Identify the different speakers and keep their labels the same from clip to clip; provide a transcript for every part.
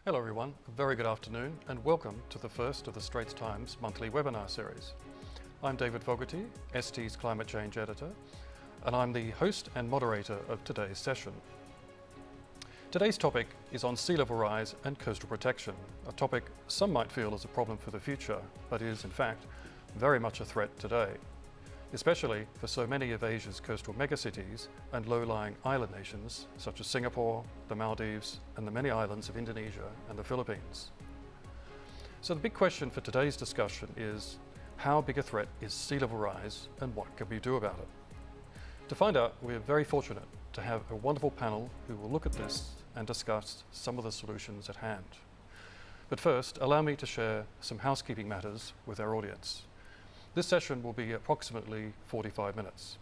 Speaker 1: Hello everyone, a very good afternoon and welcome to the first of the Straits Times monthly webinar series. I'm David Fogarty, ST's Climate Change Editor, and I'm the host and moderator of today's session. Today's topic is on sea level rise and coastal protection, a topic some might feel is a problem for the future, but is in fact very much a threat today, especially for so many of Asia's coastal megacities and low-lying island nations such as Singapore, the Maldives, and the many islands of Indonesia and the Philippines. So the big question for today's discussion is, how big a threat is sea level rise and what can we do about it? To find out, we are very fortunate to have a wonderful panel who will look at this and discuss some of the solutions at hand. But first, allow me to share some housekeeping matters with our audience. This session will be approximately 45 minutes.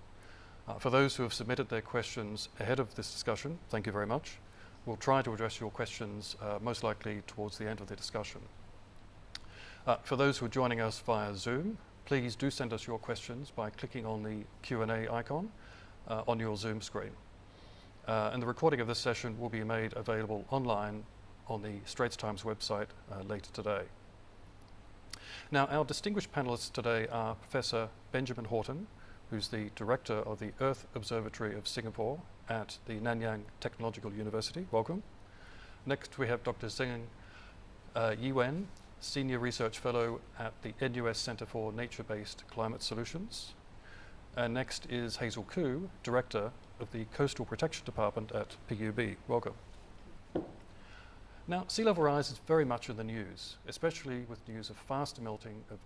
Speaker 1: For those who have submitted their questions ahead of this discussion, thank you very much. We'll try to address your questions most likely towards the end of the discussion. For those who are joining us via Zoom, please do send us your questions by clicking on the Q&A icon on your Zoom screen. And the recording of this session will be made available online on the Straits Times website later today. Now, our distinguished panelists today are Professor Benjamin Horton, who's the Director of the Earth Observatory of Singapore at the Nanyang Technological University. Welcome. Next, we have Dr. Zeng Yiwen, Senior Research Fellow at the NUS Centre for Nature-Based Climate Solutions. And next is Hazel Khoo, Director of the Coastal Protection Department at PUB. Welcome. Now, sea level rise is very much in the news, especially with news of faster melting of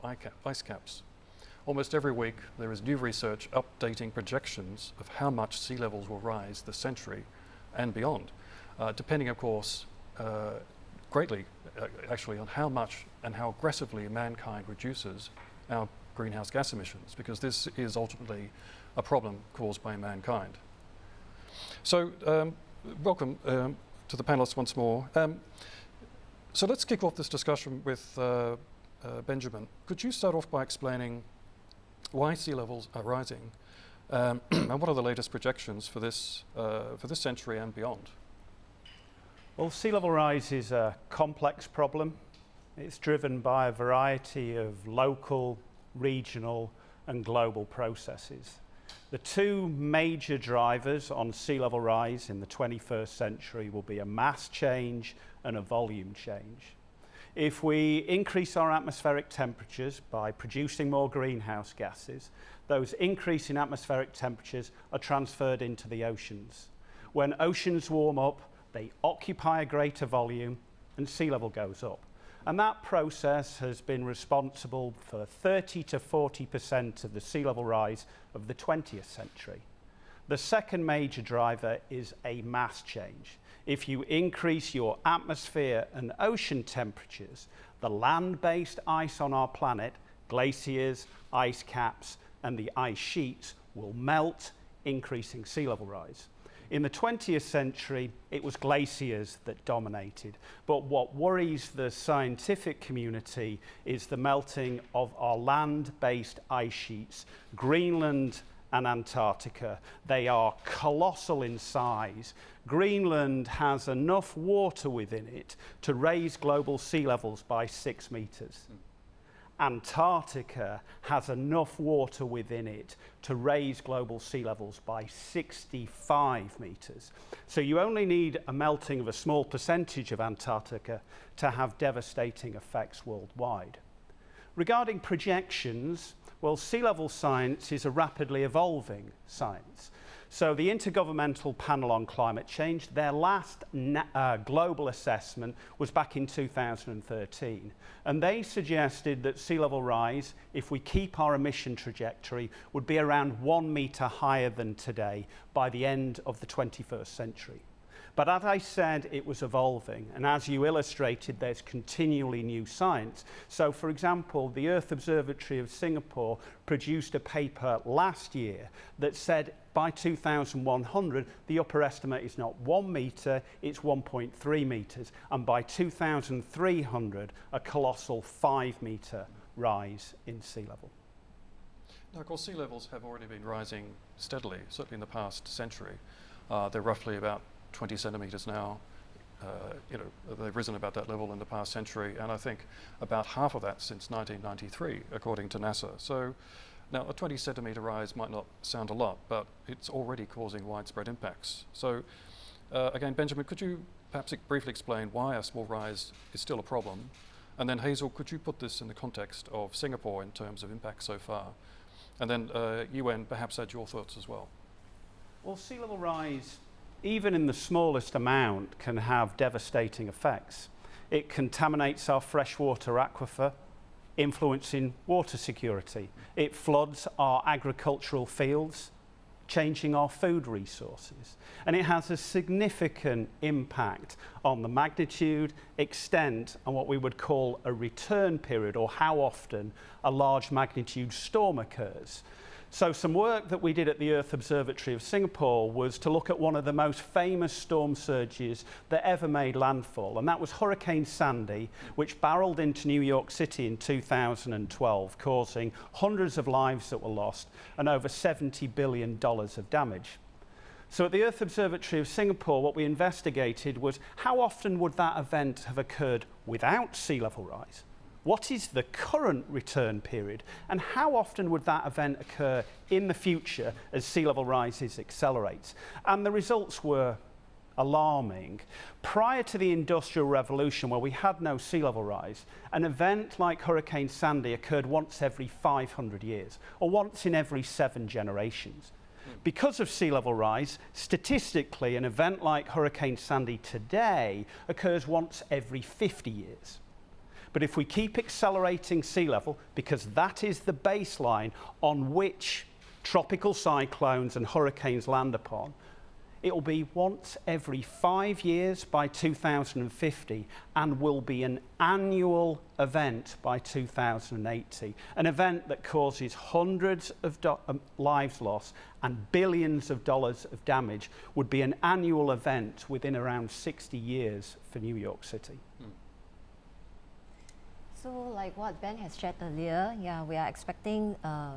Speaker 1: ice caps. Almost every week, there is new research updating projections of how much sea levels will rise this century and beyond, depending, of course, greatly, actually, on how much and how aggressively mankind reduces our greenhouse gas emissions, because this is ultimately a problem caused by mankind. So, welcome to the panelists once more. So let's kick off this discussion with Benjamin. Could you start off by explaining why sea levels are rising and what are the latest projections for this century and beyond?
Speaker 2: Well, sea level rise is a complex problem. It's driven by a variety of local, regional and global processes. The two major drivers on sea level rise in the 21st century will be a mass change and a volume change. If we increase our atmospheric temperatures by producing more greenhouse gases, those increase in atmospheric temperatures are transferred into the oceans. When oceans warm up, they occupy a greater volume and sea level goes up. And that process has been responsible for 30 to 40% of the sea level rise of the 20th century. The second major driver is a mass change. If you increase your atmosphere and ocean temperatures, the land-based ice on our planet, glaciers, ice caps, and the ice sheets will melt, increasing sea level rise. In the 20th century, it was glaciers that dominated. But what worries the scientific community is the melting of our land-based ice sheets, Greenland and Antarctica. They are colossal in size. Greenland has enough water within it to raise global sea levels by 6 meters. Antarctica has enough water within it to raise global sea levels by 65 meters. So you only need a melting of a small percentage of Antarctica to have devastating effects worldwide. Regarding projections, well, sea level science is a rapidly evolving science. So the Intergovernmental Panel on Climate Change, their last global assessment was back in 2013. And they suggested that sea level rise, if we keep our emission trajectory, would be around 1 meter higher than today by the end of the 21st century. But as I said, it was evolving. And as you illustrated, there's continually new science. So for example, the Earth Observatory of Singapore produced a paper last year that said by 2100, the upper estimate is not 1 meter, it's 1.3 meters. And by 2300, a colossal 5 meter rise in sea level.
Speaker 1: Now, of course, sea levels have already been rising steadily, certainly in the past century. They're roughly about 20 centimetres now. they've risen about that level in the past century, and I think about half of that since 1993, according to NASA. So now a 20 centimetre rise might not sound a lot, but it's already causing widespread impacts. So again, Benjamin, could you perhaps briefly explain why a small rise is still a problem? And then Hazel, could you put this in the context of Singapore in terms of impact so far? And then Yiwen, perhaps add your thoughts as well.
Speaker 2: Well, sea level rise, even in the smallest amount, can have devastating effects. It contaminates our freshwater aquifer, influencing water security. It floods our agricultural fields, changing our food resources. And it has a significant impact on the magnitude, extent, and what we would call a return period, or how often a large magnitude storm occurs. So some work that we did at the Earth Observatory of Singapore was to look at one of the most famous storm surges that ever made landfall, and that was Hurricane Sandy, which barreled into New York City in 2012, causing hundreds of lives that were lost and over $70 billion of damage. So at the Earth Observatory of Singapore, what we investigated was how often would that event have occurred without sea level rise? What is the current return period, and how often would that event occur in the future as sea level rises accelerates? And the results were alarming. Prior to the Industrial Revolution, where we had no sea level rise, an event like Hurricane Sandy occurred once every 500 years, or once in every 7 generations. Because of sea level rise, statistically, an event like Hurricane Sandy today occurs once every 50 years. But if we keep accelerating sea level, because that is the baseline on which tropical cyclones and hurricanes land upon, it will be once every 5 years by 2050 and will be an annual event by 2080. An event that causes hundreds of lives lost and billions of dollars of damage would be an annual event within around 60 years for New York City.
Speaker 3: So like what Ben has shared earlier, we are expecting a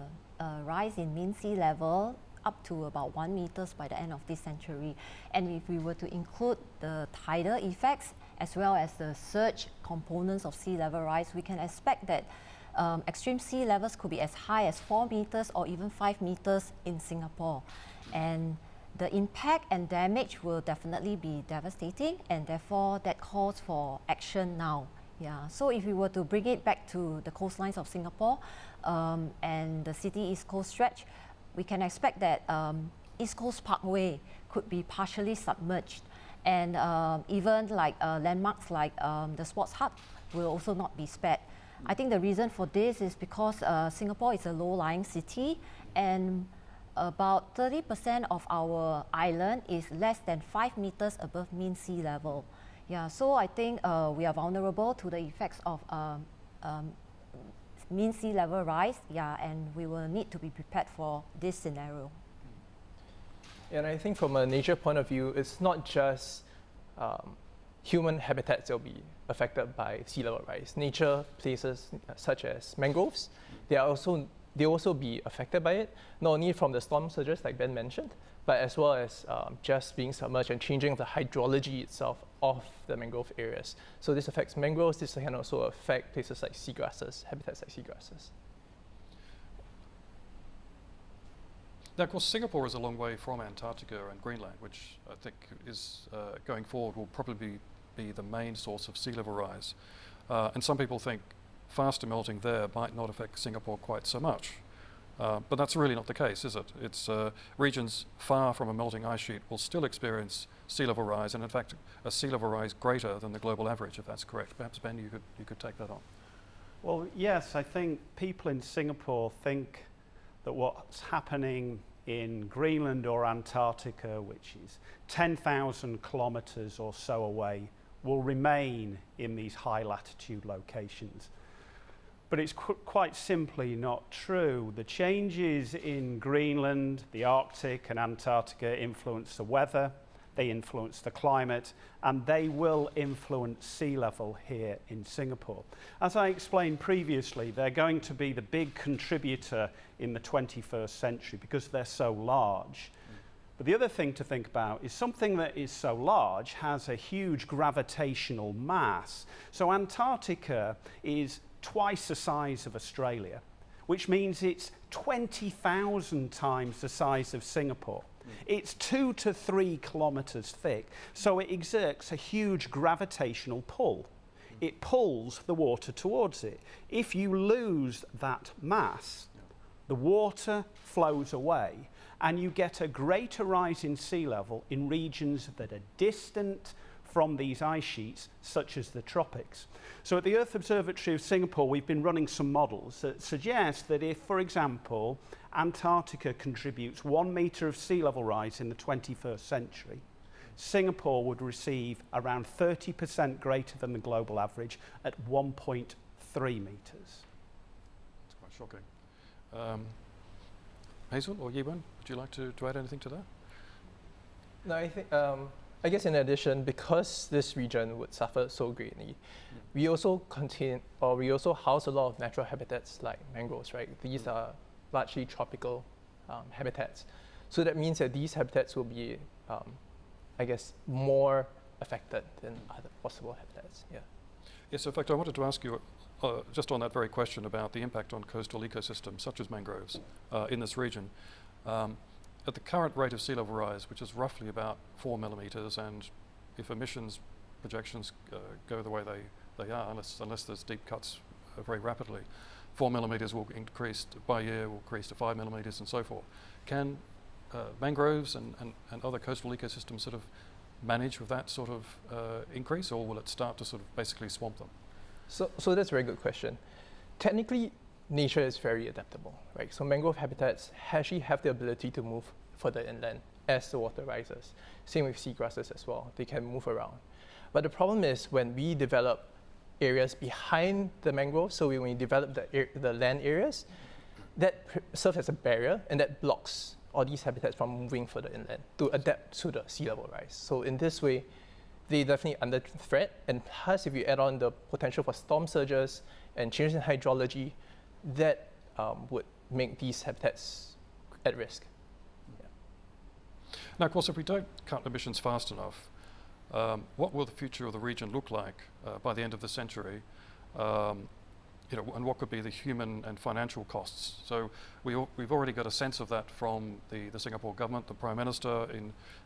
Speaker 3: rise in mean sea level up to about 1 meter by the end of this century. And if we were to include the tidal effects as well as the surge components of sea level rise, we can expect that extreme sea levels could be as high as 4 meters or even 5 meters in Singapore. And the impact and damage will definitely be devastating, and therefore that calls for action now. So if we were to bring it back to the coastlines of Singapore and the city East Coast stretch, we can expect that East Coast Parkway could be partially submerged, and even like landmarks like the Sports Hub will also not be spared. I think the reason for this is because Singapore is a low-lying city, and about 30% of our island is less than 5 meters above mean sea level. So I think we are vulnerable to the effects of mean sea level rise, and we will need to be prepared for this scenario.
Speaker 4: And I think from a nature point of view, it's not just human habitats that will be affected by sea level rise. Nature places such as mangroves, they also be affected by it, not only from the storm surges like Ben mentioned, but as well as just being submerged and changing the hydrology itself of the mangrove areas. So this affects mangroves, this can also affect places like seagrasses, habitats like seagrasses.
Speaker 1: Now, of course, Singapore is a long way from Antarctica and Greenland, which I think is, going forward, will probably be the main source of sea level rise. And some people think faster melting there might not affect Singapore quite so much. But that's really not the case, is it? It's regions far from a melting ice sheet will still experience sea level rise, and in fact, a sea level rise greater than the global average, if that's correct. Perhaps, Ben, you could take that on.
Speaker 2: Well, yes, I think people in Singapore think that what's happening in Greenland or Antarctica, which is 10,000 kilometers or so away, will remain in these high latitude locations. But it's quite simply not true. The changes in Greenland, the Arctic and Antarctica influence the weather, they influence the climate, and they will influence sea level here in Singapore. As I explained previously, they're going to be the big contributor in the 21st century because they're so large. But the other thing to think about is something that is so large has a huge gravitational mass. So Antarctica is twice the size of Australia, which means it's 20,000 times the size of Singapore. It's 2 to 3 kilometres thick, so it exerts a huge gravitational pull. It pulls the water towards it. If you lose that mass, the water flows away, and you get a greater rise in sea level in regions that are distant from these ice sheets, such as the tropics. So at the Earth Observatory of Singapore, we've been running some models that suggest that if, for example, Antarctica contributes 1 metre of sea level rise in the 21st century, Singapore would receive around 30% greater than the global average at 1.3 metres.
Speaker 1: It's quite shocking. Hazel or Yiwen, would you like to add anything to that?
Speaker 4: No, I think, I guess in addition, because this region would suffer so greatly, we also house a lot of natural habitats like mangroves, right? These are largely tropical habitats. So that means that these habitats will be, I guess, more affected than other possible habitats, yeah.
Speaker 1: Yes, in fact, I wanted to ask you, just on that very question about the impact on coastal ecosystems, such as mangroves, in this region. At the current rate of sea level rise, which is roughly about 4 millimetres, and if emissions projections go the way they are, unless there's deep cuts very rapidly, 4 millimetres will increase by year, will increase to 5 millimetres and so forth. Can mangroves and other coastal ecosystems sort of manage with that sort of increase, or will it start to sort of basically swamp them?
Speaker 4: So that's a very good question. Technically, nature is very adaptable, right? So mangrove habitats actually have the ability to move further inland as the water rises. Same with seagrasses as well. They can move around. But the problem is when we develop areas behind the mangroves, so when we develop the land areas, that serves as a barrier and that blocks all these habitats from moving further inland to adapt to the sea level rise. So in this way, they're definitely under threat. And plus, if you add on the potential for storm surges and changes in hydrology, that would make these habitats at risk. Yeah.
Speaker 1: Now, of course, if we don't cut emissions fast enough, what will the future of the region look like by the end of the century? And what could be the human and financial costs? So we've already got a sense of that from the Singapore government. The Prime Minister,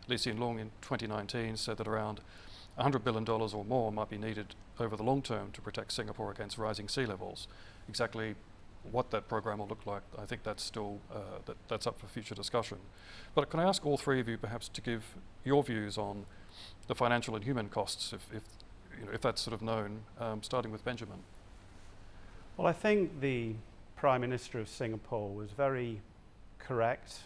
Speaker 1: Lee Hsien Loong, in 2019 said that around $100 billion or more might be needed over the long term to protect Singapore against rising sea levels. Exactly what that program will look like, I think that's still that's up for future discussion. But can I ask all three of you perhaps to give your views on the financial and human costs, if that's sort of known, starting with Benjamin?
Speaker 2: Well, I think the Prime Minister of Singapore was very correct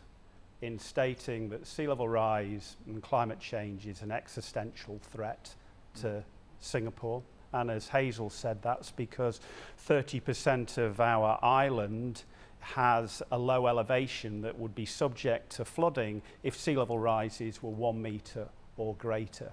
Speaker 2: in stating that sea level rise and climate change is an existential threat to Singapore. And as Hazel said, that's because 30% of our island has a low elevation that would be subject to flooding if sea level rises were 1 metre or greater.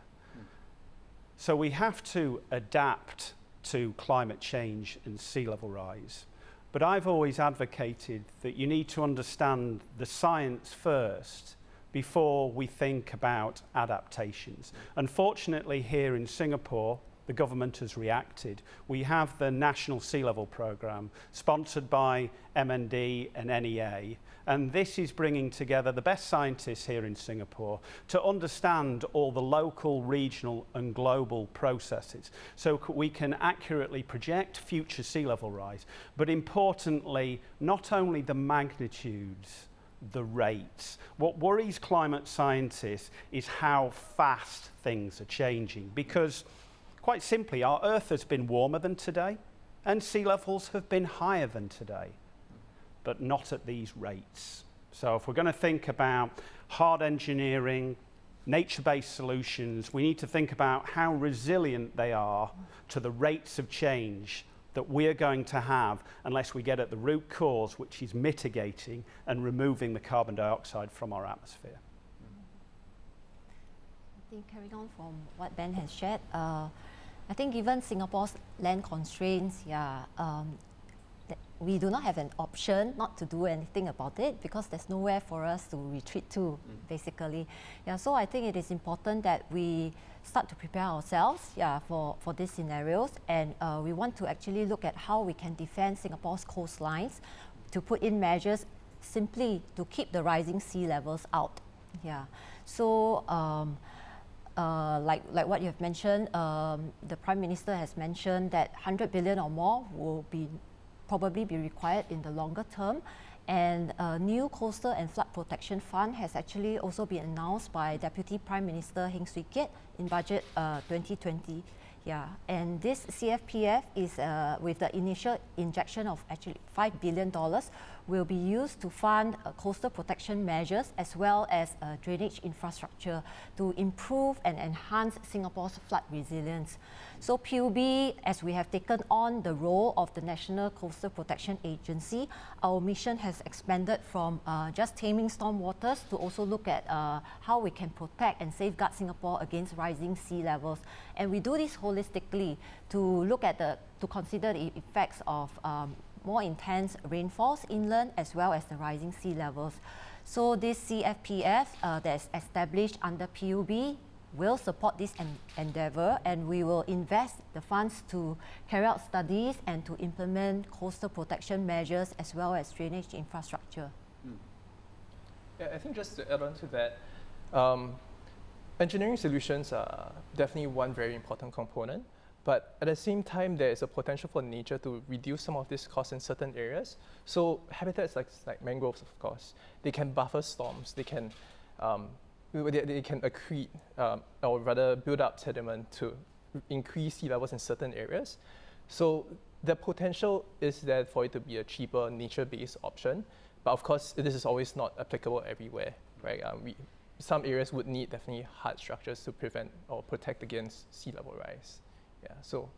Speaker 2: So we have to adapt to climate change and sea level rise. But I've always advocated that you need to understand the science first before we think about adaptations. Unfortunately, here in Singapore, the government has reacted. We have the National Sea Level Programme, sponsored by MND and NEA, and this is bringing together the best scientists here in Singapore to understand all the local, regional and global processes, so we can accurately project future sea level rise, but importantly, not only the magnitudes, the rates. What worries climate scientists is how fast things are changing, because quite simply, our Earth has been warmer than today, and sea levels have been higher than today, but not at these rates. So if we're going to think about hard engineering, nature-based solutions, we need to think about how resilient they are to the rates of change that we're going to have unless we get at the root cause, which is mitigating and removing the carbon dioxide from our atmosphere.
Speaker 3: I think carrying on from what Ben has shared, I think given Singapore's land constraints, we do not have an option not to do anything about it because there's nowhere for us to retreat to, basically. Yeah, so I think it is important that we start to prepare ourselves, for these scenarios, and we want to actually look at how we can defend Singapore's coastlines, to put in measures simply to keep the rising sea levels out. Yeah, so like what you have mentioned, the Prime Minister has mentioned that 100 billion or more will probably be required in the longer term, and a new coastal and flood protection fund has actually also been announced by Deputy Prime Minister Heng Swee Keat in Budget 2020. Yeah, and this CFPF is with the initial injection of actually $5 billion will be used to fund coastal protection measures as well as drainage infrastructure to improve and enhance Singapore's flood resilience. So PUB, as we have taken on the role of the National Coastal Protection Agency, our mission has expanded from just taming storm waters to also look at how we can protect and safeguard Singapore against rising sea levels. And we do this holistically to look at to consider the effects of more intense rainfalls inland as well as the rising sea levels. So this CFPF that is established under PUB will support this endeavour, and we will invest the funds to carry out studies and to implement coastal protection measures as well as drainage infrastructure.
Speaker 4: Yeah, I think just to add on to that, engineering solutions are definitely one very important component. But at the same time, there is a potential for nature to reduce some of this cost in certain areas. So habitats like mangroves, of course, they can buffer storms. They can accrete, or rather build up sediment to increase sea levels in certain areas. So the potential is there for it to be a cheaper nature-based option. But of course, this is always not applicable everywhere, right? Some areas would need definitely hard structures to prevent or protect against sea level rise. Yeah, so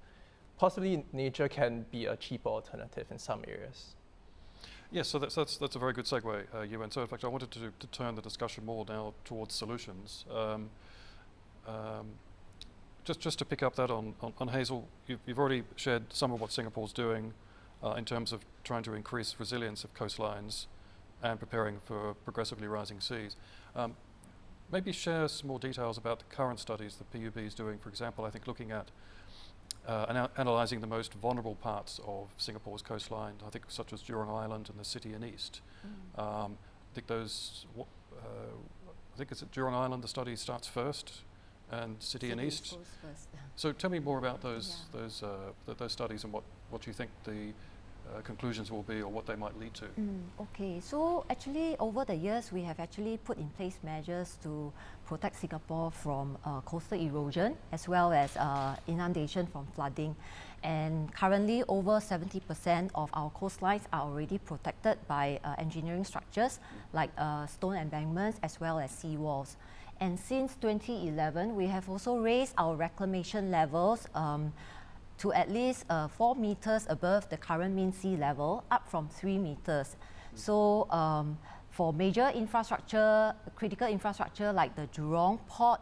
Speaker 4: possibly nature can be a cheaper alternative in some areas.
Speaker 1: Yes, so that's a very good segue, Yiwen. So in fact, I wanted to turn the discussion more now towards solutions. Just to pick up that on Hazel, you've already shared some of what Singapore's doing in terms of trying to increase resilience of coastlines and preparing for progressively rising seas. Maybe share some more details about the current studies the PUB is doing, for example, I think looking at analysing the most vulnerable parts of Singapore's coastline, I think such as Jurong Island and the City and East. I think it's at Jurong Island the study starts first, and City and East.
Speaker 3: First.
Speaker 1: So tell me more about those studies and what you think the conclusions will be or what they might lead to.
Speaker 3: Okay, so actually over the years we have actually put in place measures to protect Singapore from coastal erosion as well as inundation from flooding, and currently over 70% of our coastlines are already protected by engineering structures like stone embankments as well as seawalls. And since 2011 we have also raised our reclamation levels to at least 4 meters above the current mean sea level, up from 3 meters. So for major infrastructure, critical infrastructure like the Jurong Port,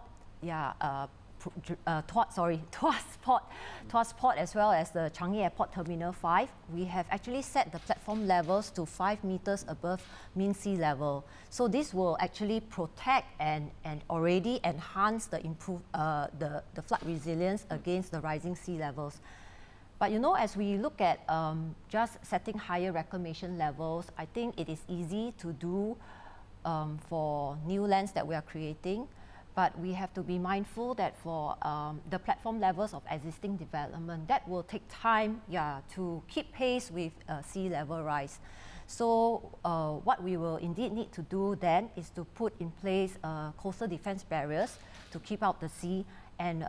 Speaker 3: Tuas Port as well as the Changi Airport Terminal 5, we have actually set the platform levels to 5 meters above mean sea level. So this will actually protect and already enhance the flood resilience against the rising sea levels. But you know, as we look at just setting higher reclamation levels, I think it is easy to do for new lands that we are creating. But we have to be mindful that for the platform levels of existing development, that will take time to keep pace with sea level rise. So what we will indeed need to do then is to put in place coastal defense barriers to keep out the sea. And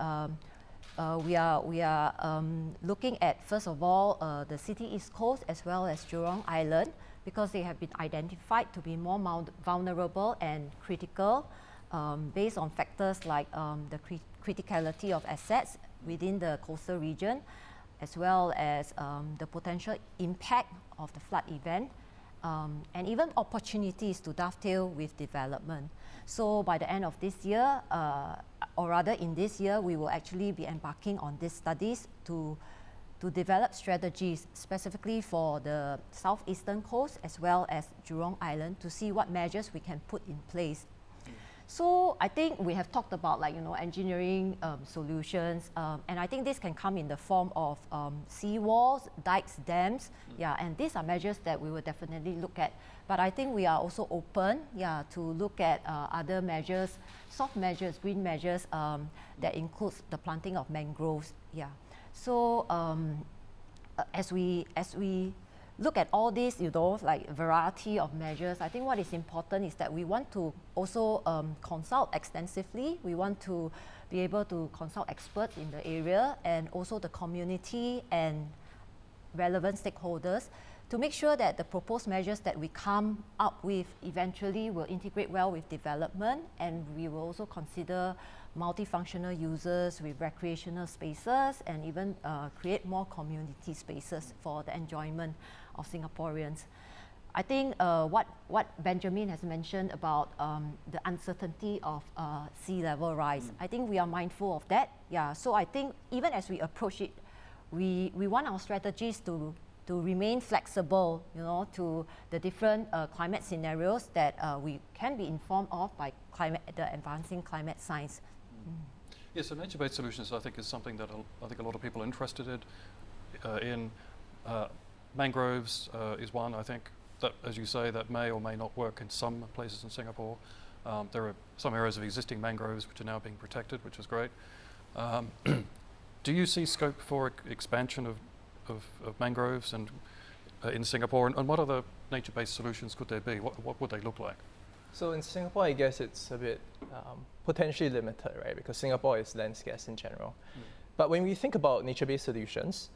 Speaker 3: we are looking at, first of all, the City East Coast as well as Jurong Island, because they have been identified to be more vulnerable and critical based on factors like the criticality of assets within the coastal region, as well as the potential impact of the flood event, and even opportunities to dovetail with development. So by the end of this year, or rather in this year, we will actually be embarking on these studies to to develop strategies specifically for the southeastern coast as well as Jurong Island to see what measures we can put in place. So I think we have talked about engineering solutions, and I think this can come in the form of seawalls, dikes, dams, and these are measures that we will definitely look at. But I think we are also open, to look at other measures, soft measures, green measures that includes the planting of mangroves. So as we look at all these, like variety of measures, I think what is important is that we want to also consult extensively. We want to be able to consult experts in the area and also the community and relevant stakeholders to make sure that the proposed measures that we come up with eventually will integrate well with development, and we will also consider multifunctional users with recreational spaces and even create more community spaces for the enjoyment of Singaporeans. I think what Benjamin has mentioned about the uncertainty of sea level rise, I think we are mindful of that. So I think even as we approach it, we want our strategies to remain flexible, to the different climate scenarios that we can be informed of by the advancing climate science.
Speaker 1: Yes, so nature-based solutions, I think, is something that I think a lot of people are interested in. Mangroves is one, I think, that, as you say, that may or may not work in some places in Singapore. There are some areas of existing mangroves which are now being protected, which is great. Do you see scope for expansion of mangroves and in Singapore, and what other nature-based solutions could there be? What would they look like?
Speaker 4: So in Singapore, I guess it's a bit potentially limited, right? Because Singapore is land scarce in general. But when we think about nature-based solutions,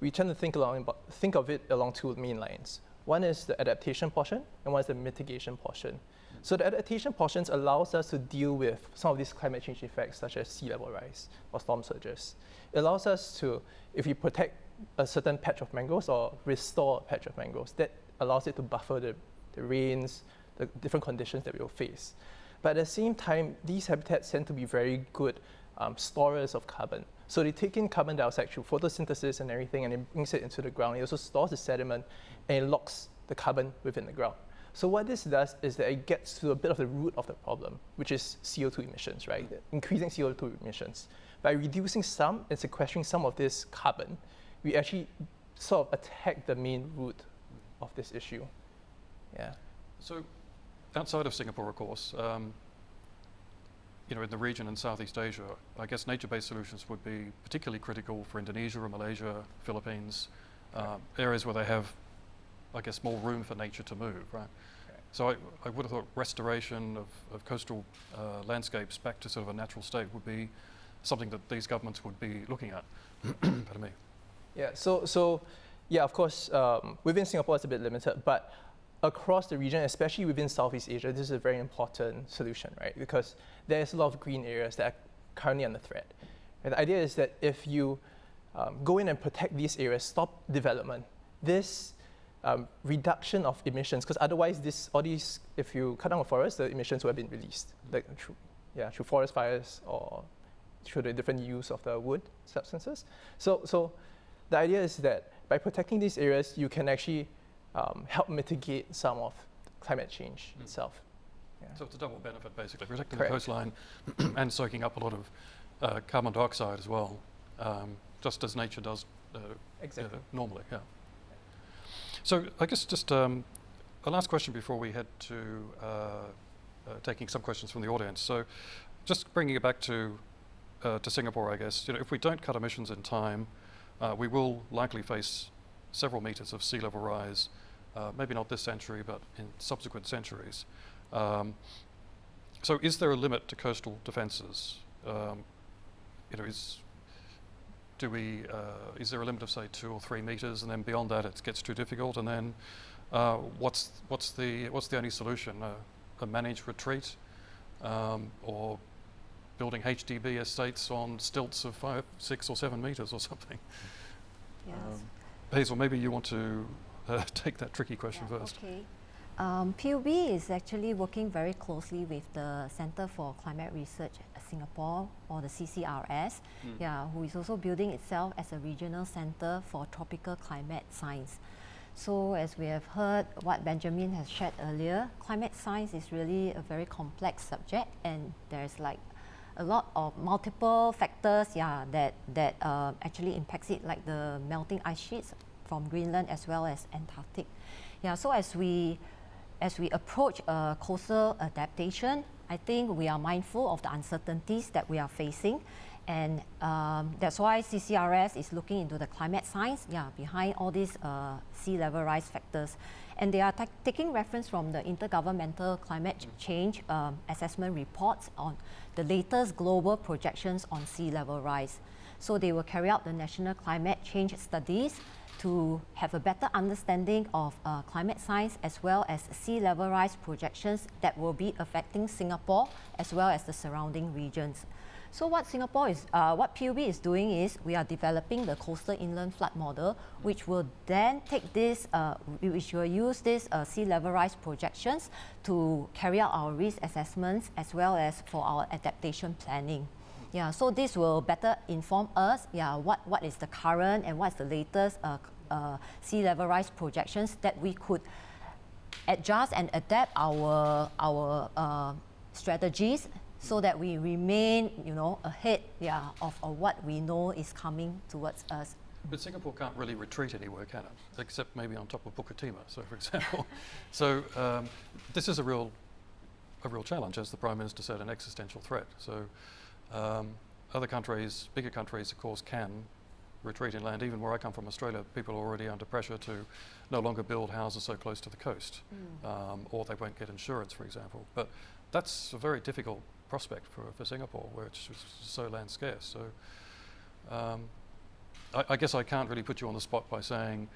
Speaker 4: we tend to think of it along two main lines. One is the adaptation portion, and one is the mitigation portion. So the adaptation portions allows us to deal with some of these climate change effects, such as sea level rise or storm surges. It allows us to, if we protect a certain patch of mangroves or restore a patch of mangroves, that allows it to buffer the rains, the different conditions that we will face. But at the same time, these habitats tend to be very good storers of carbon. So they take in carbon dioxide through photosynthesis and everything, and it brings it into the ground. It also stores the sediment, and it locks the carbon within the ground. So what this does is that it gets to a bit of the root of the problem, which is CO2 emissions, right? Increasing CO2 emissions. By reducing some and sequestering some of this carbon, we actually sort of attack the main root of this issue.
Speaker 1: So outside of Singapore, of course, in the region in Southeast Asia, I guess nature-based solutions would be particularly critical for Indonesia or Malaysia, Philippines, areas where they have, I guess, more room for nature to move, right? So I would have thought restoration of coastal landscapes back to sort of a natural state would be something that these governments would be looking at. Pardon me.
Speaker 4: So of course, within Singapore it's a bit limited, but across the region, especially within Southeast Asia, this is a very important solution, right? Because there's a lot of green areas that are currently under threat. And the idea is that if you go in and protect these areas, stop development, this reduction of emissions, because otherwise if you cut down a forest, the emissions would have been released, like through forest fires or through the different use of the wood substances. So the idea is that by protecting these areas, you can actually help mitigate some of climate change itself.
Speaker 1: So it's a double benefit, basically, protecting the coastline and soaking up a lot of carbon dioxide as well, just as nature does normally. So I guess just a last question before we head to taking some questions from the audience. So just bringing it back to Singapore, I guess, if we don't cut emissions in time, we will likely face several meters of sea level rise, maybe not this century, but in subsequent centuries. So is there a limit to coastal defences? Is there a limit of, say, 2 or 3 metres, and then beyond that it gets too difficult? And then what's the only solution? A managed retreat, or building HDB estates on stilts of 5, 6 or 7 metres or something?
Speaker 3: Yes.
Speaker 1: Hazel, maybe you want to take that tricky question first.
Speaker 3: Okay. PUB is actually working very closely with the Centre for Climate Research at Singapore, or the CCRS, who is also building itself as a regional center for tropical climate science. So as we have heard what Benjamin has shared earlier, climate science is really a very complex subject, and there's like a lot of multiple factors that actually impacts it, like the melting ice sheets from Greenland as well as Antarctic. So as we approach coastal adaptation, I think we are mindful of the uncertainties that we are facing, and that's why CCRS is looking into the climate science behind all these sea level rise factors. And they are taking reference from the Intergovernmental Climate Change Assessment reports on the latest global projections on sea level rise. So they will carry out the national climate change studies to have a better understanding of climate science as well as sea level rise projections that will be affecting Singapore as well as the surrounding regions. So what what PUB is doing is we are developing the coastal inland flood model, which will then take this, which will use this sea level rise projections to carry out our risk assessments as well as for our adaptation planning. So this will better inform us, what is the current and what's the latest sea level rise projections that we could adjust and adapt our strategies so that we remain, ahead of what we know is coming towards us.
Speaker 1: But Singapore can't really retreat anywhere, can it? Except maybe on top of Bukit Timah, so for example. So this is a real challenge, as the Prime Minister said, an existential threat. So other countries, bigger countries, of course, can retreat inland. Even where I come from, Australia, people are already under pressure to no longer build houses so close to the coast, or they won't get insurance, for example. But that's a very difficult prospect for Singapore, where it's so land scarce. So I guess I can't really put you on the spot by saying,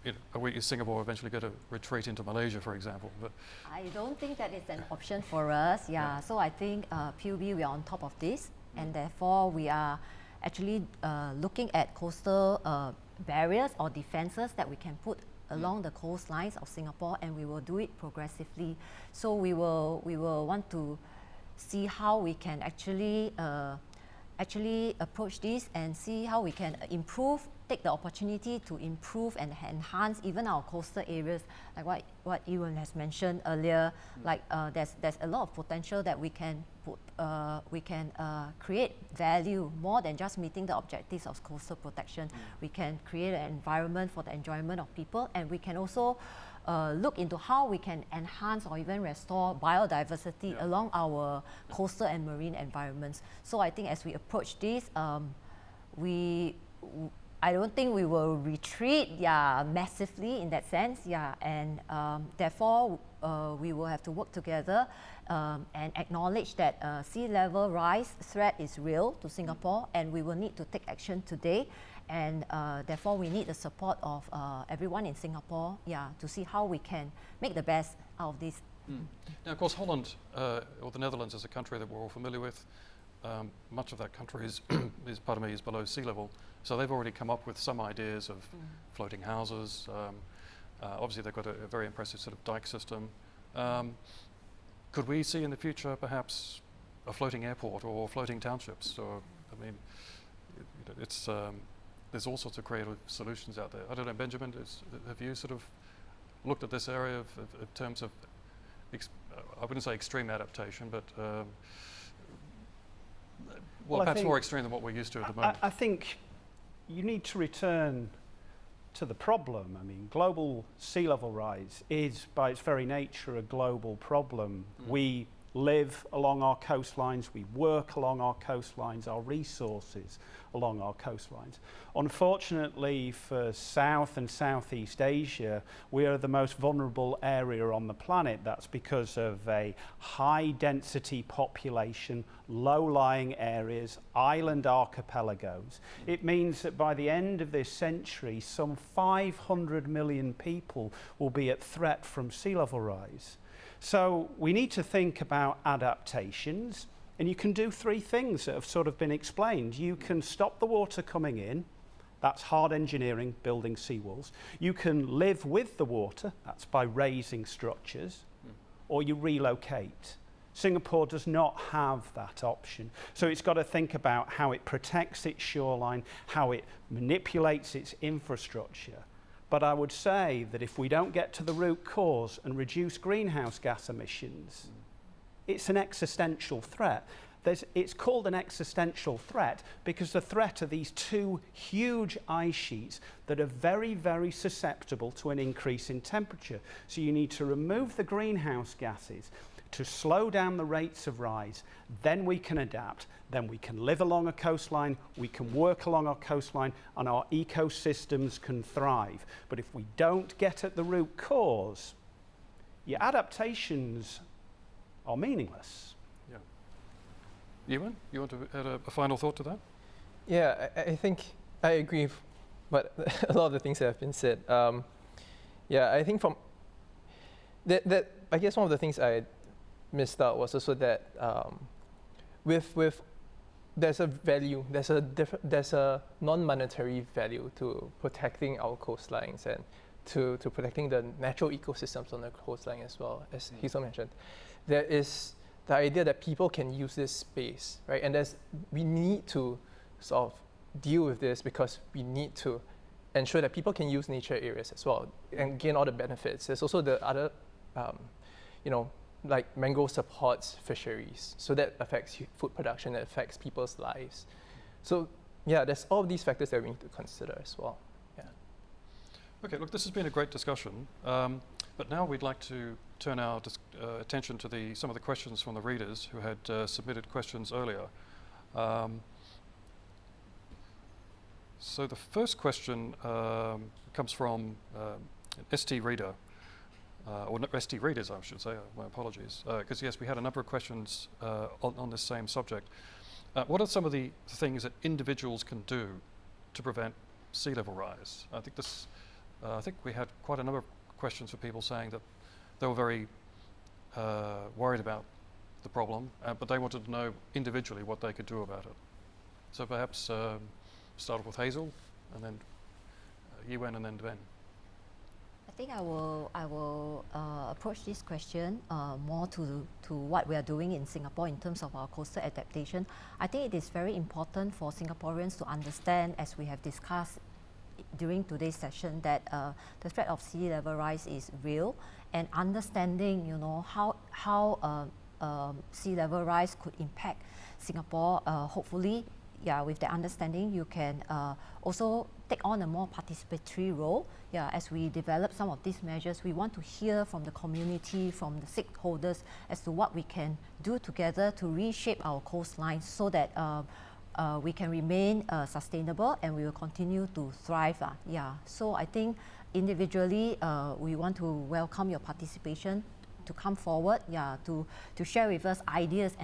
Speaker 1: is Singapore eventually going to retreat into Malaysia, for example? But
Speaker 3: I don't think that is an option for us. So I think PUB, we are on top of this, and therefore we are actually looking at coastal barriers or defences that we can put along the coastlines of Singapore, and we will do it progressively. So we will want to see how we can actually approach this and see how we can take the opportunity to improve and enhance even our coastal areas, like what Yiwen has mentioned earlier. Like there's a lot of potential that we can create value more than just meeting the objectives of coastal protection. We can create an environment for the enjoyment of people, and we can also look into how we can enhance or even restore biodiversity along our coastal and marine environments. So I think as we approach this, I don't think we will retreat massively in that sense, and therefore we will have to work together and acknowledge that sea level rise threat is real to Singapore, and we will need to take action today, and therefore we need the support of everyone in Singapore to see how we can make the best out of this.
Speaker 1: Now, of course, Holland or the Netherlands is a country that we're all familiar with. Much of that country is below sea level, so they've already come up with some ideas of floating houses. Obviously, they've got a very impressive sort of dike system. Could we see in the future perhaps a floating airport or floating townships? Or, I mean, it's there's all sorts of creative solutions out there. I don't know, Benjamin, have you sort of looked at this area in terms of, I wouldn't say extreme adaptation, but perhaps more extreme than what we're used to at the moment?
Speaker 2: I think you need to return to the problem. I mean, global sea level rise is, by its very nature, a global problem. We live along our coastlines, we work along our coastlines, our resources along our coastlines. Unfortunately for South and Southeast Asia, we are the most vulnerable area on the planet. That's because of a high density population, low-lying areas, island archipelagos. It means that by the end of this century, some 500 million people will be at threat from sea level rise. So we need to think about adaptations, and you can do three things that have sort of been explained. You can stop the water coming in, that's hard engineering, building seawalls. You can live with the water, that's by raising structures, or you relocate. Singapore does not have that option. So it's got to think about how it protects its shoreline, how it manipulates its infrastructure. But I would say that if we don't get to the root cause and reduce greenhouse gas emissions, it's an existential threat. It's called an existential threat because the threat of these two huge ice sheets that are very, very susceptible to an increase in temperature. So you need to remove the greenhouse gases to slow down the rates of rise. Then we can adapt. Then we can live along a coastline, we can work along our coastline, and our ecosystems can thrive. But if we don't get at the root cause, your adaptations are meaningless.
Speaker 1: Yiwen, you want to add a final thought to that?
Speaker 4: Yeah, I think I agree, but a lot of the things that have been said. Yeah, I think from that, I guess one of the things I missed out was also that with there's a value, there's a non-monetary value to protecting our coastlines and to protecting the natural ecosystems on the coastline as well, as Hazel mentioned. There is the idea that people can use this space, right? And we need to sort of deal with this because we need to ensure that people can use nature areas as well and gain all the benefits. There's also the other, like mangrove supports fisheries. So that affects food production, that affects people's lives. So yeah, there's all of these factors that we need to consider as well. Yeah.
Speaker 1: Okay, look, this has been a great discussion. But now we'd like to turn our attention to some of the questions from the readers who had submitted questions earlier. So the first question comes from an ST reader, or ST readers, I should say. My apologies, because yes, we had a number of questions on this same subject. What are some of the things that individuals can do to prevent sea level rise? I think we had quite a number of questions for people saying that they were very worried about the problem, but they wanted to know individually what they could do about it. So perhaps start off with Hazel, and then Yiwen, and then Ben.
Speaker 3: I think I will approach this question more to what we are doing in Singapore in terms of our coastal adaptation. I think it is very important for Singaporeans to understand, as we have discussed during today's session, that the threat of sea level rise is real, and understanding, how sea level rise could impact Singapore. Hopefully, with the understanding, you can also take on a more participatory role. As we develop some of these measures, we want to hear from the community, from the stakeholders, as to what we can do together to reshape our coastline so that we can remain sustainable and we will continue to thrive. So I think individually we want to welcome your participation, to come forward, to share with us ideas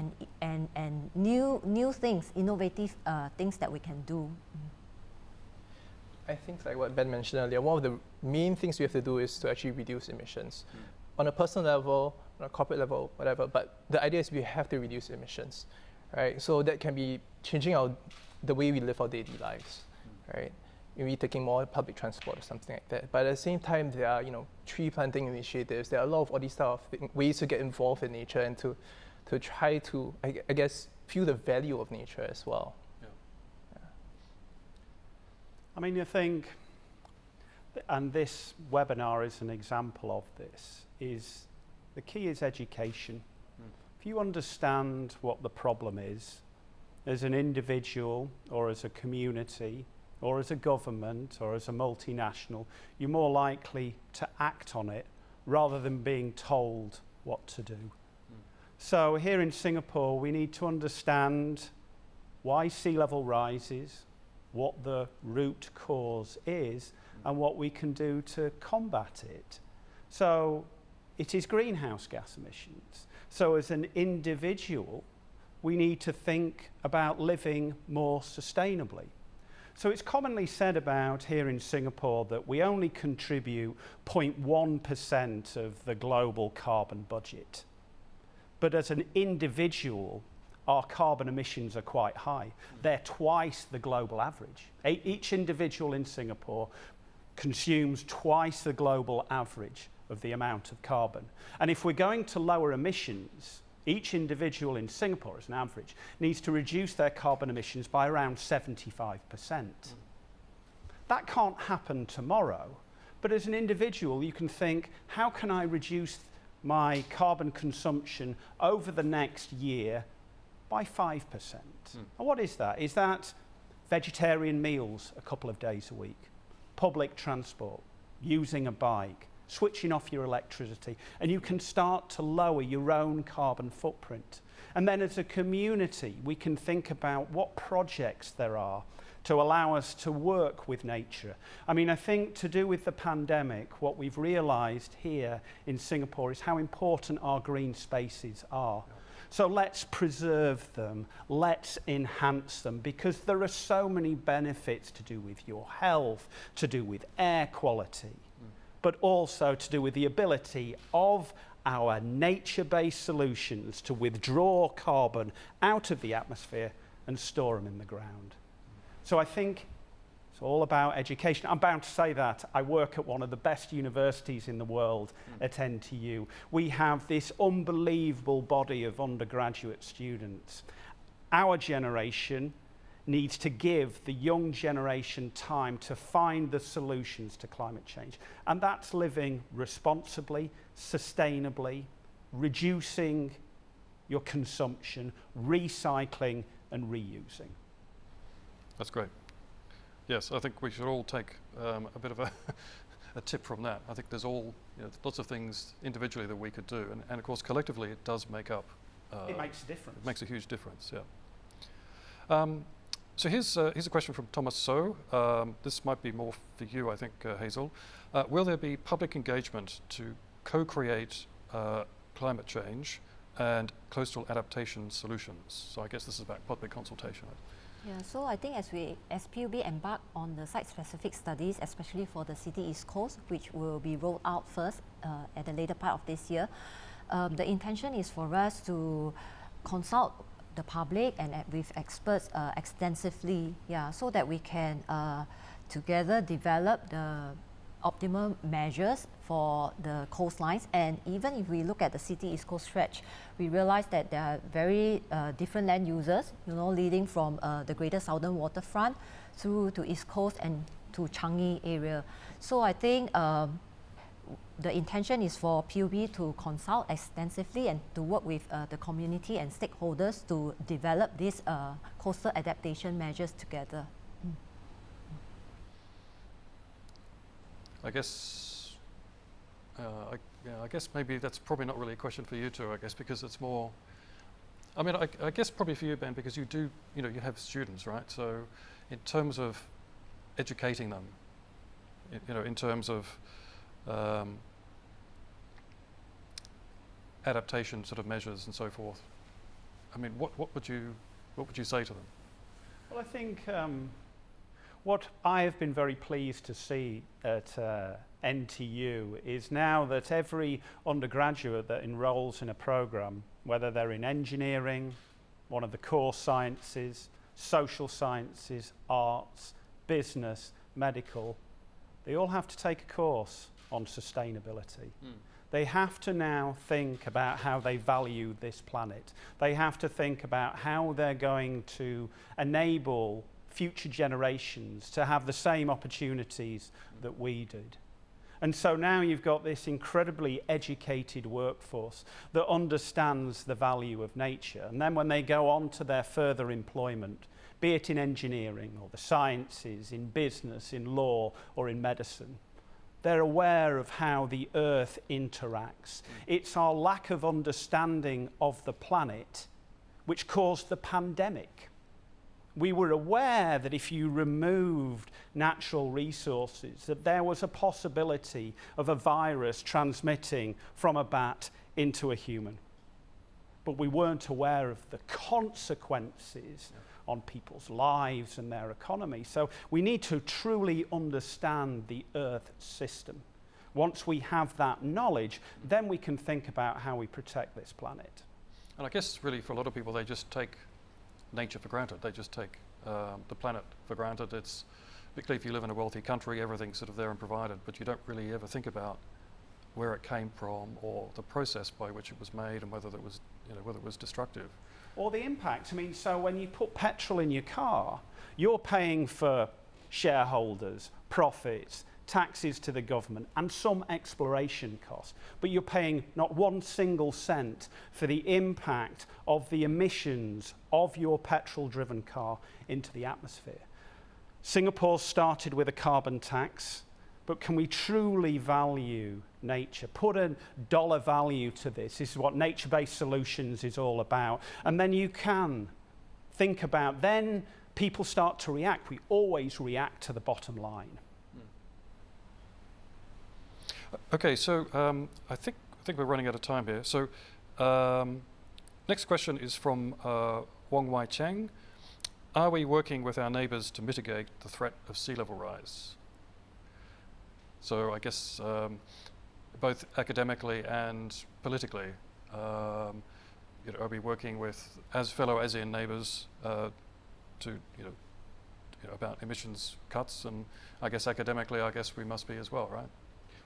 Speaker 3: and new things, innovative things that we can do.
Speaker 4: I think like what Ben mentioned earlier, one of the main things we have to do is to actually reduce emissions. On a personal level, on a corporate level, whatever, but the idea is we have to reduce emissions. Right, so that can be changing the way we live our daily lives, right? Maybe taking more public transport or something like that. But at the same time, there are tree planting initiatives. There are a lot of all these stuff ways to get involved in nature and to try to I guess feel the value of nature as well. Yeah.
Speaker 2: I mean, I think, and this webinar is an example of this, is the key is education. If you understand what the problem is, as an individual or as a community or as a government or as a multinational, you're more likely to act on it rather than being told what to do. So here in Singapore, we need to understand why sea level rises, what the root cause is, and what we can do to combat it. So it is greenhouse gas emissions. So as an individual, we need to think about living more sustainably. So it's commonly said about here in Singapore that we only contribute 0.1% of the global carbon budget. But as an individual, our carbon emissions are quite high. They're twice the global average. Each individual in Singapore consumes twice the global average of the amount of carbon. And if we're going to lower emissions, each individual in Singapore, as an average, needs to reduce their carbon emissions by around 75%. That can't happen tomorrow, but as an individual, you can think, how can I reduce my carbon consumption over the next year by 5%? And what is that? Is that vegetarian meals a couple of days a week, public transport, using a bike, switching off your electricity, and you can start to lower your own carbon footprint. And then as a community, we can think about what projects there are to allow us to work with nature. I mean, I think to do with the pandemic, what we've realized here in Singapore is how important our green spaces are. So let's preserve them, let's enhance them, because there are so many benefits to do with your health, to do with air quality, but also to do with the ability of our nature-based solutions to withdraw carbon out of the atmosphere and store them in the ground. So I think it's all about education. I'm bound to say that. I work at one of the best universities in the world at NTU. We have this unbelievable body of undergraduate students. Our generation needs to give the young generation time to find the solutions to climate change. And that's living responsibly, sustainably, reducing your consumption, recycling and reusing.
Speaker 1: That's great. Yes, I think we should all take a bit of a tip from that. I think there's lots of things individually that we could do, and of course collectively it does make up.
Speaker 2: It makes a difference.
Speaker 1: It makes a huge difference. Yeah. So here's a question from Thomas So. This might be more for you, I think, Hazel. Will there be public engagement to co-create climate change and coastal adaptation solutions? So I guess this is about public consultation.
Speaker 3: Yeah, so I think as PUB embark on the site-specific studies, especially for the City East Coast, which will be rolled out first at the later part of this year, the intention is for us to consult the public and with experts extensively, so that we can together develop the optimal measures for the coastlines. And even if we look at the City East Coast stretch, we realize that there are very different land users, leading from the Greater Southern Waterfront through to East Coast and to Changi area. So I think the intention is for PUB to consult extensively and to work with the community and stakeholders to develop these coastal adaptation measures together.
Speaker 1: I guess, I guess maybe that's probably not really a question for you two, I guess, because it's more, I mean, I guess probably for you, Ben, because you do, you have students, right? So in terms of educating them, in terms of adaptation sort of measures and so forth, I mean, what would you say to them?
Speaker 2: Well, I think what I have been very pleased to see at NTU is now that every undergraduate that enrolls in a program, whether they're in engineering, one of the core sciences, social sciences, arts, business, medical, they all have to take a course on sustainability. They have to now think about how they value this planet. They have to think about how they're going to enable future generations to have the same opportunities that we did. And so now you've got this incredibly educated workforce that understands the value of nature. And then when they go on to their further employment, be it in engineering or the sciences, in business, in law, or in medicine, they're aware of how the earth interacts. It's our lack of understanding of the planet which caused the pandemic. We were aware that if you removed natural resources, that there was a possibility of a virus transmitting from a bat into a human. But we weren't aware of the consequences on people's lives and their economy. So we need to truly understand the Earth system. Once we have that knowledge, then we can think about how we protect this planet.
Speaker 1: And I guess really for a lot of people, they just take nature for granted. They just take the planet for granted. It's particularly if you live in a wealthy country, everything's sort of there and provided, but you don't really ever think about where it came from or the process by which it was made and whether it was whether it was destructive.
Speaker 2: Or the impact. I mean, so when you put petrol in your car, you're paying for shareholders, profits, taxes to the government, and some exploration costs. But you're paying not one single cent for the impact of the emissions of your petrol-driven car into the atmosphere. Singapore started with a carbon tax, but can we truly value nature? Put a dollar value to this. This is what nature-based solutions is all about. And then you can think about, then people start to react. We always react to the bottom line.
Speaker 1: Okay, so I think we're running out of time here. So next question is from Wong Wai Chang. Are we working with our neighbours to mitigate the threat of sea level rise? So I guess both academically and politically, are we working with fellow ASEAN neighbours to about emissions cuts? And I guess academically, we must be as well, right?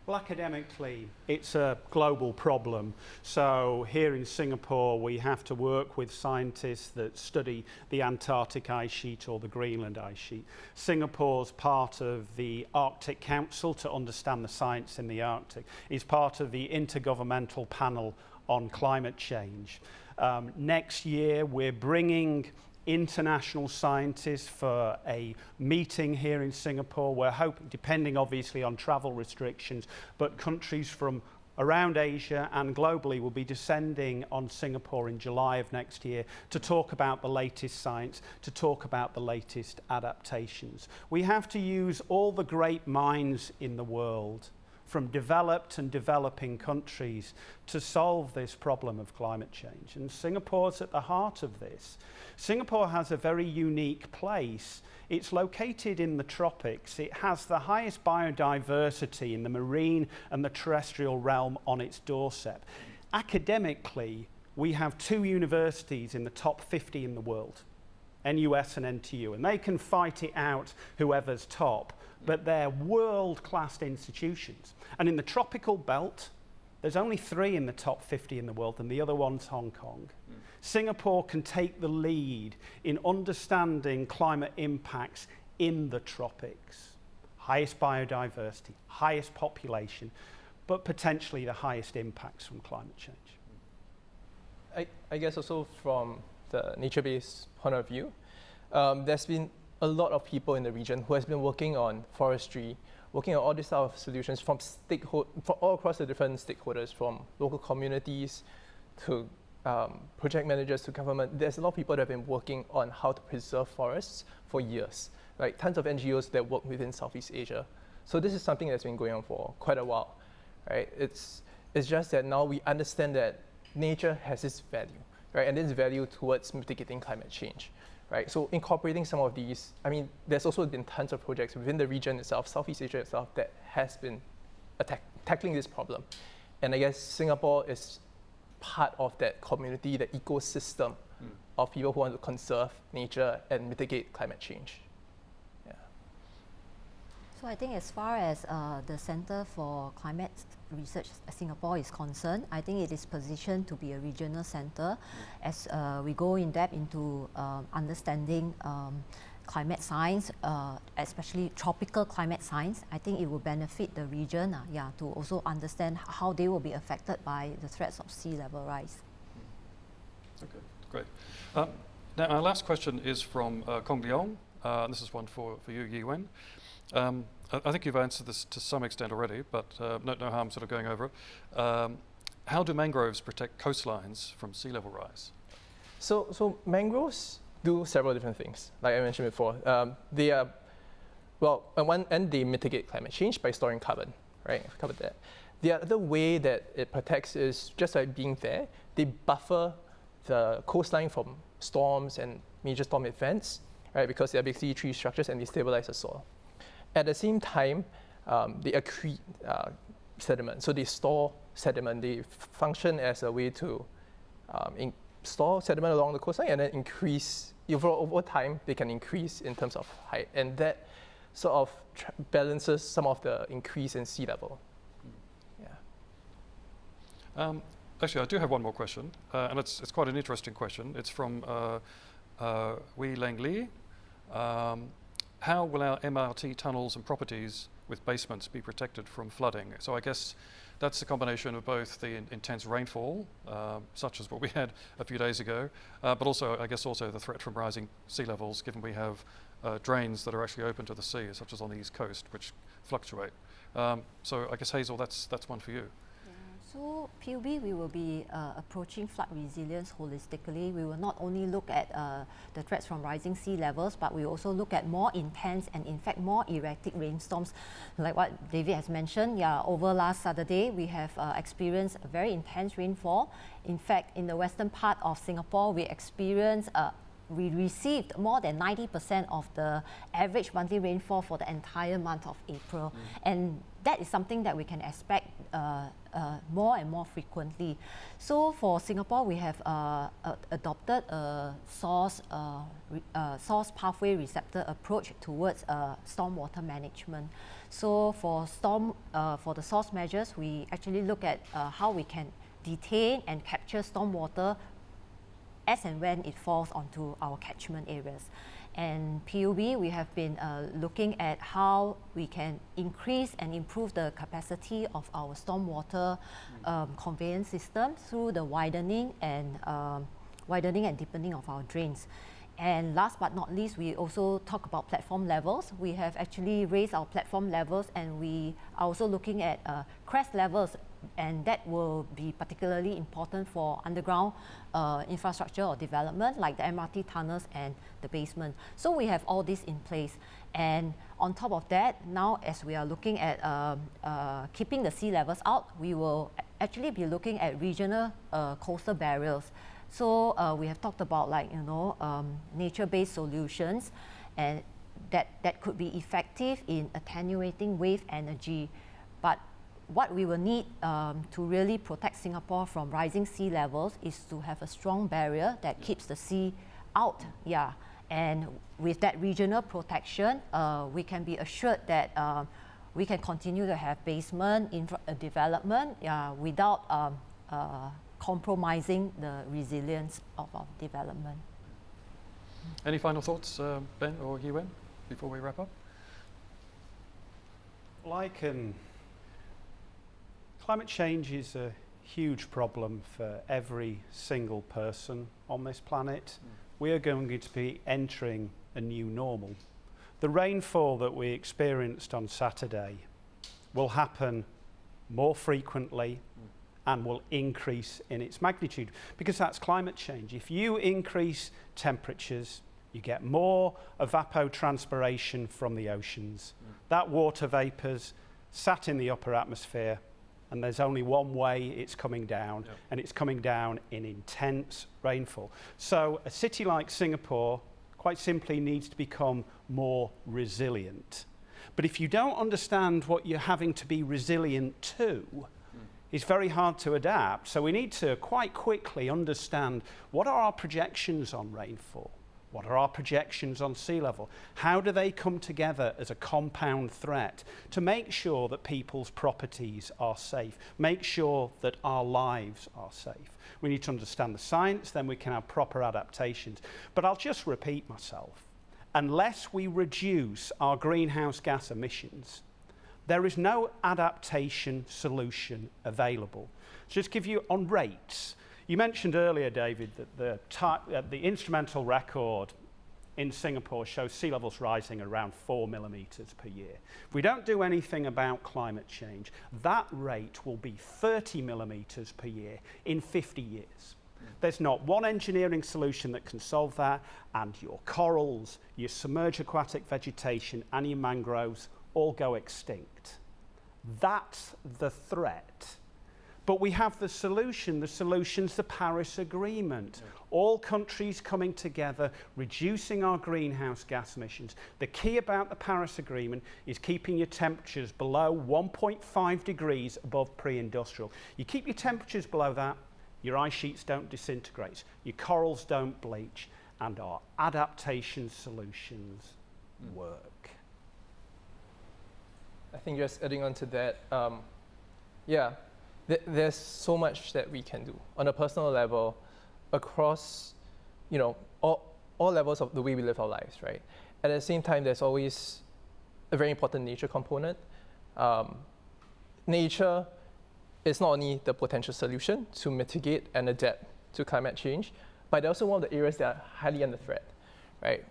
Speaker 2: Well, academically, it's a global problem. So here in Singapore, we have to work with scientists that study the Antarctic ice sheet or the Greenland ice sheet. Singapore's part of the Arctic Council to understand the science in the Arctic, is part of the Intergovernmental Panel on Climate Change. Next year, we're bringing international scientists for a meeting here in Singapore. We're hoping, depending obviously on travel restrictions, but countries from around Asia and globally will be descending on Singapore in July of next year to talk about the latest science, to talk about the latest adaptations. We have to use all the great minds in the world, from developed and developing countries, to solve this problem of climate change. And Singapore's at the heart of this. Singapore has a very unique place. It's located in the tropics. It has the highest biodiversity in the marine and the terrestrial realm on its doorstep. Academically, we have 2 universities in the top 50 in the world, NUS and NTU, and they can fight it out, whoever's top, but they're world-class institutions. And in the tropical belt, there's only 3 in the top 50 in the world, and the other one's Hong Kong. Singapore can take the lead in understanding climate impacts in the tropics. Highest biodiversity, highest population, but potentially the highest impacts from climate change.
Speaker 4: I guess also from the nature-based point of view, there's been a lot of people in the region who has been working on forestry, working on all these type of solutions from all across the different stakeholders, from local communities to project managers to government. There's a lot of people that have been working on how to preserve forests for years, right? Tons of NGOs that work within Southeast Asia. So this is something that's been going on for quite a while, right? It's just that now we understand that nature has its value, right? And this value towards mitigating climate change, right? So incorporating some of these, there's also been tons of projects within the region itself, Southeast Asia itself, that has been tackling this problem. And I guess Singapore is part of that community, the ecosystem of people who want to conserve nature and mitigate climate change. Yeah.
Speaker 3: So I think as far as the Centre for Climate Research Singapore is concerned, I think it is positioned to be a regional centre as we go in depth into understanding climate science, especially tropical climate science. I think it will benefit the region to also understand how they will be affected by the threats of sea level rise.
Speaker 1: Okay, great. Now our last question is from Kong Leong. This is one for you, Yiwen. I think you've answered this to some extent already, but no harm sort of going over it. How do mangroves protect coastlines from sea level rise?
Speaker 4: So mangroves do several different things, like I mentioned before. They are, well, on one end, they mitigate climate change by storing carbon, right? I've covered that. The other way that it protects is just by being there. They buffer the coastline from storms and major storm events, right? Because they are basically tree structures and they stabilize the soil. At the same time, they accrete sediment. So they store sediment. They function as a way to store sediment along the coastline and then increase, over time, they can increase in terms of height. And that sort of balances some of the increase in sea level. Yeah.
Speaker 1: Actually, I do have one more question, and it's quite an interesting question. It's from Wei Lang Li. How will our MRT tunnels and properties with basements be protected from flooding? So I guess that's a combination of both the intense rainfall, such as what we had a few days ago, but also, I guess, also the threat from rising sea levels, given we have drains that are actually open to the sea, such as on the east coast, which fluctuate. So I guess, Hazel, that's one for you.
Speaker 3: So PUB, we will be approaching flood resilience holistically. We will not only look at the threats from rising sea levels, but we also look at more intense and in fact more erratic rainstorms. Like what David has mentioned, over last Saturday, we have experienced a very intense rainfall. In fact, in the western part of Singapore, we received more than 90% of the average monthly rainfall for the entire month of April. And that is something that we can expect more and more frequently. So for Singapore, we have adopted a source pathway receptor approach towards stormwater management. So for the source measures, we actually look at how we can detain and capture stormwater as and when it falls onto our catchment areas. And PUB, we have been looking at how we can increase and improve the capacity of our stormwater conveyance system through the widening and deepening of our drains. And last but not least, we also talk about platform levels. We have actually raised our platform levels, and we are also looking at crest levels, and that will be particularly important for underground infrastructure or development, like the MRT tunnels and the basement. So we have all this in place. And on top of that, now as we are looking at keeping the sea levels out, we will actually be looking at regional coastal barriers. So we have talked about nature-based solutions, and that could be effective in attenuating wave energy. But what we will need to really protect Singapore from rising sea levels is to have a strong barrier that keeps the sea out. And with that regional protection, we can be assured that we can continue to have basement development without compromising the resilience of our development.
Speaker 1: Any final thoughts, Ben or Yiwen, before we wrap up?
Speaker 2: Climate change is a huge problem for every single person on this planet. We are going to be entering a new normal. The rainfall that we experienced on Saturday will happen more frequently and will increase in its magnitude, because that's climate change. If you increase temperatures, you get more evapotranspiration from the oceans. That water vapours sat in the upper atmosphere, and there's only one way it's coming down, and it's coming down in intense rainfall. So a city like Singapore quite simply needs to become more resilient. But if you don't understand what you're having to be resilient to, it's very hard to adapt. So we need to quite quickly understand, what are our projections on rainfall? What are our projections on sea level? How do they come together as a compound threat to make sure that people's properties are safe, make sure that our lives are safe? We need to understand the science, then we can have proper adaptations. But I'll just repeat myself. Unless we reduce our greenhouse gas emissions, there is no adaptation solution available. Just give you on rates. You mentioned earlier, David, that the instrumental record in Singapore shows sea levels rising around 4 millimetres per year. If we don't do anything about climate change, that rate will be 30 millimetres per year in 50 years. There's not one engineering solution that can solve that, and your corals, your submerged aquatic vegetation, and your mangroves all go extinct. That's the threat. But we have the solution. The solution's the Paris Agreement. All countries coming together, reducing our greenhouse gas emissions. The key about the Paris Agreement is keeping your temperatures below 1.5 degrees above pre-industrial. You keep your temperatures below that, your ice sheets don't disintegrate, your corals don't bleach, and our adaptation solutions work.
Speaker 4: I think just adding on to that, there's so much that we can do on a personal level, across, all levels of the way we live our lives, right? At the same time, there's always a very important nature component. Nature is not only the potential solution to mitigate and adapt to climate change, but also one of the areas that are highly under threat, right?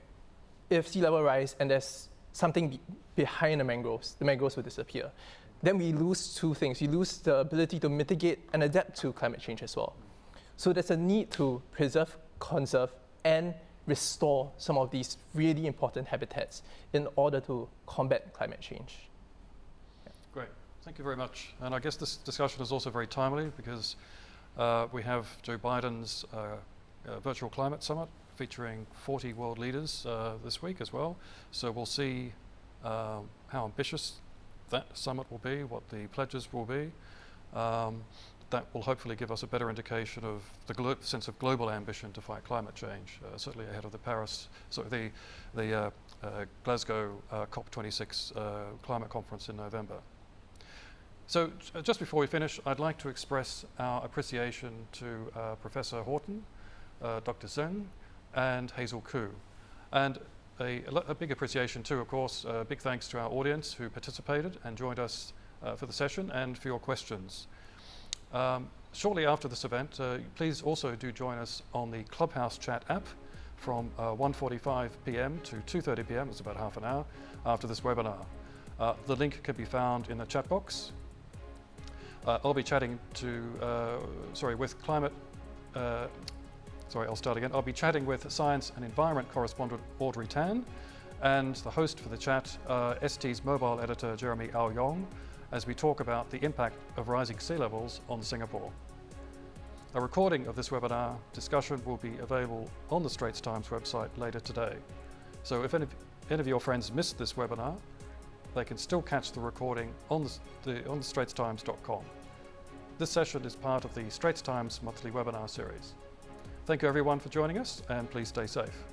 Speaker 4: If sea level rise and there's something behind the mangroves will disappear. Then we lose two things. We lose the ability to mitigate and adapt to climate change as well. So there's a need to preserve, conserve, and restore some of these really important habitats in order to combat climate change.
Speaker 1: Great, thank you very much. And I guess this discussion is also very timely because we have Joe Biden's virtual climate summit featuring 40 world leaders this week as well. So we'll see how ambitious that summit will be, what the pledges will be. That will hopefully give us a better indication of the sense of global ambition to fight climate change, certainly ahead of the Glasgow COP26 climate conference in November. So just before we finish, I'd like to express our appreciation to Professor Horton, Dr. Zeng, and Hazel Khoo. And a big appreciation too, of course, big thanks to our audience who participated and joined us for the session and for your questions. Shortly after this event, please also do join us on the Clubhouse chat app from 1:45 p.m. to 2:30 p.m. It's about half an hour after this webinar. The link can be found in the chat box. I'll be chatting with climate. I'll start again. I'll be chatting with Science and Environment correspondent Audrey Tan and the host for the chat, ST's mobile editor Jeremy Ao Yong, as we talk about the impact of rising sea levels on Singapore. A recording of this webinar discussion will be available on the Straits Times website later today. So if any of your friends missed this webinar, they can still catch the recording on straitstimes.com. This session is part of the Straits Times monthly webinar series. Thank you everyone for joining us, and please stay safe.